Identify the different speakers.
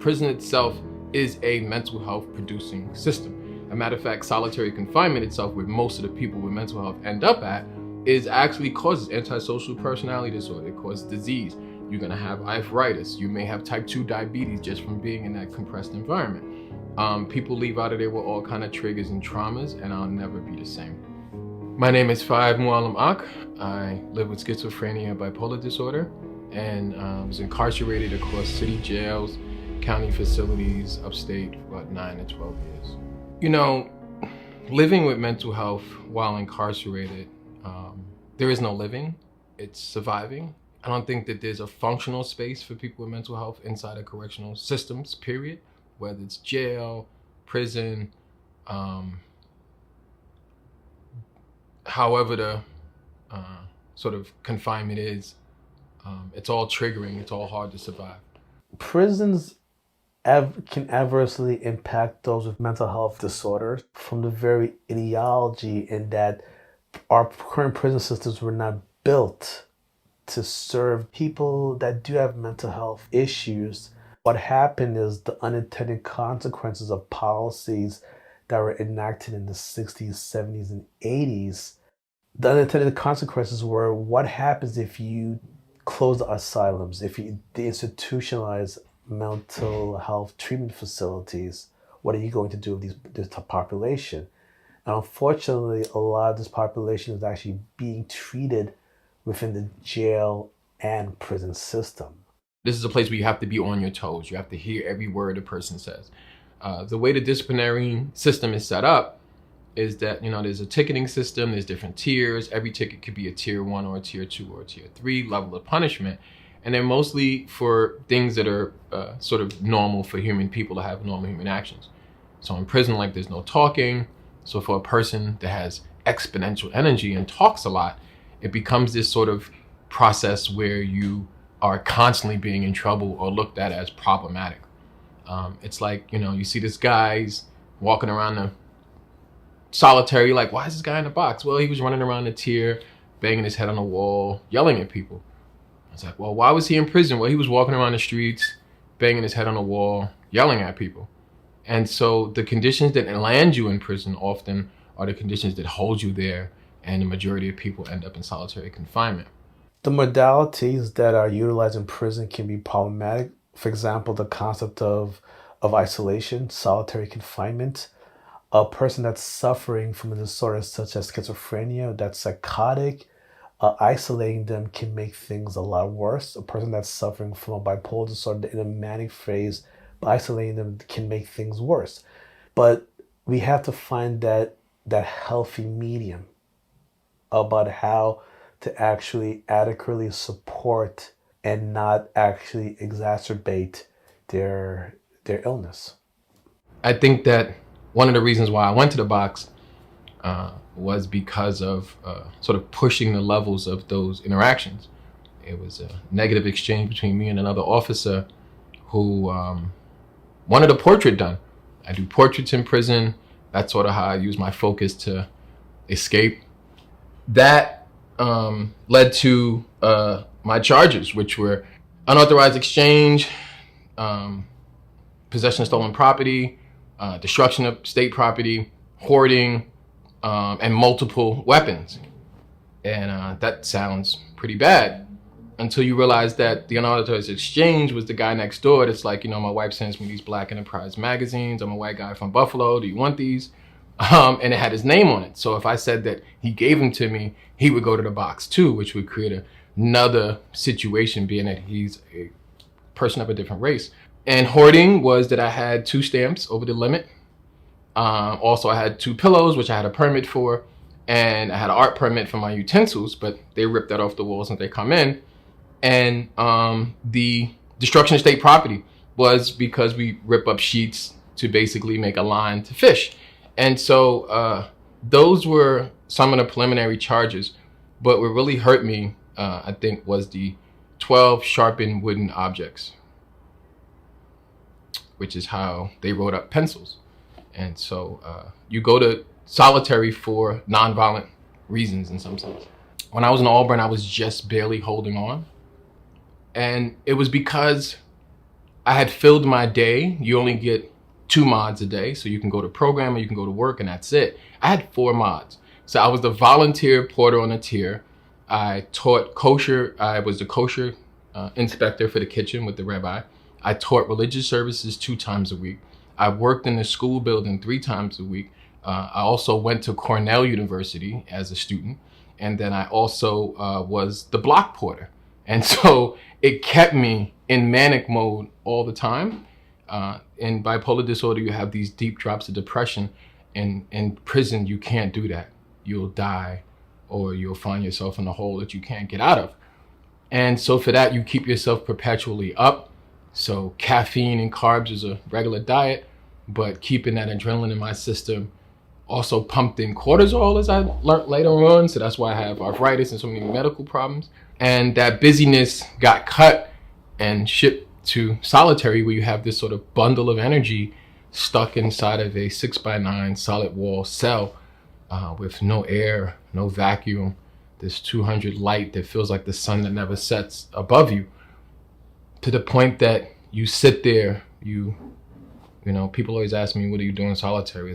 Speaker 1: prison itself is a mental health producing system. As a matter of fact, solitary confinement itself, where most of the people with mental health end up at, is actually causes antisocial personality disorder. It causes disease. You're gonna have arthritis. You may have type 2 diabetes just from being in that compressed environment. People leave out of there with all kind of triggers and traumas, and I'll never be the same. My name is mualimmak. I live with schizophrenia and bipolar disorder, and was incarcerated across city jails, county facilities, upstate for about 9 to 12 years. You know, living with mental health while incarcerated, there is no living, it's surviving. I don't think that there's a functional space for people with mental health inside of correctional systems, period. Whether it's jail, prison, however the sort of confinement is, it's all triggering, it's all hard to survive.
Speaker 2: Prisons can adversely impact those with mental health disorders from the very ideology in that our current prison systems were not built to serve people that do have mental health issues. What happened is the unintended consequences of policies that were enacted in the 60s, 70s, and 80s. The unintended consequences were what happens if you close the asylums, if you deinstitutionalize mental health treatment facilities. What are you going to do with this population? And unfortunately, a lot of this population is actually being treated within the jail and prison system.
Speaker 1: This is a place where you have to be on your toes. You have to hear every word a person says. The way the disciplinary system is set up is that, there's a ticketing system, there's different tiers. Every ticket could be a tier 1 or a tier 2 or a tier 3 level of punishment. And they're mostly for things that are sort of normal for human people to have normal human actions. So in prison, there's no talking. So for a person that has exponential energy and talks a lot, it becomes this sort of process where you are constantly being in trouble or looked at as problematic. It's like, you see this guy's walking around the solitary, like, why is this guy in the box? Well, he was running around the tier, banging his head on the wall, yelling at people. It's like, well, why was he in prison? Well, he was walking around the streets, banging his head on the wall, yelling at people. And so the conditions that land you in prison often are the conditions that hold you there, and the majority of people end up in solitary confinement.
Speaker 2: The modalities that are utilized in prison can be problematic. For example, the concept of isolation, solitary confinement. A person that's suffering from a disorder such as schizophrenia, that's psychotic, isolating them can make things a lot worse. A person that's suffering from a bipolar disorder in a manic phase, isolating them can make things worse. But we have to find that healthy medium about how to actually adequately support and not actually exacerbate their illness.
Speaker 1: I think that one of the reasons why I went to the box was because of sort of pushing the levels of those interactions. It was a negative exchange between me and another officer who wanted a portrait done. I do portraits in prison. That's sort of how I use my focus to escape. That led to my charges, which were unauthorized exchange, possession of stolen property, destruction of state property, hoarding, and multiple weapons. And that sounds pretty bad until you realize that the unauthorized exchange was the guy next door. That's like, my wife sends me these Black Enterprise magazines. I'm a white guy from Buffalo. Do you want these? And it had his name on it. So if I said that he gave them to me, he would go to the box too, which would create another situation, being that he's a person of a different race. And hoarding was that I had 2 stamps over the limit. Also, I had 2 pillows, which I had a permit for, and I had an art permit for my utensils, but they ripped that off the walls when they come in. And the destruction of state property was because we rip up sheets to basically make a line to fish. And so those were some of the preliminary charges. But what really hurt me, I think, was the 12 sharpened wooden objects, which is how they wrote up pencils. And so you go to solitary for nonviolent reasons in some sense. When I was in Auburn, I was just barely holding on. And it was because I had filled my day. You only get 2 mods a day. So you can go to program or you can go to work, and that's it. I had 4 mods. So I was the volunteer porter on a tier. I taught kosher. I was the kosher inspector for the kitchen with the rabbi. I taught religious services 2 times a week. I worked in the school building 3 times a week. I also went to Cornell University as a student. And then I also was the block porter. And so it kept me in manic mode all the time. In bipolar disorder, you have these deep drops of depression. In prison, you can't do that. You'll die, or you'll find yourself in a hole that you can't get out of. And so for that, you keep yourself perpetually up. So caffeine and carbs is a regular diet, but keeping that adrenaline in my system. Also pumped in cortisol, as I learned later on. So that's why I have arthritis and so many medical problems. And that busyness got cut and shipped to solitary, where you have this sort of bundle of energy stuck inside of a 6x9 solid wall cell with no air, no vacuum, this 200 light that feels like the sun that never sets above you, to the point that you sit there, you know, people always ask me, what are you doing solitary?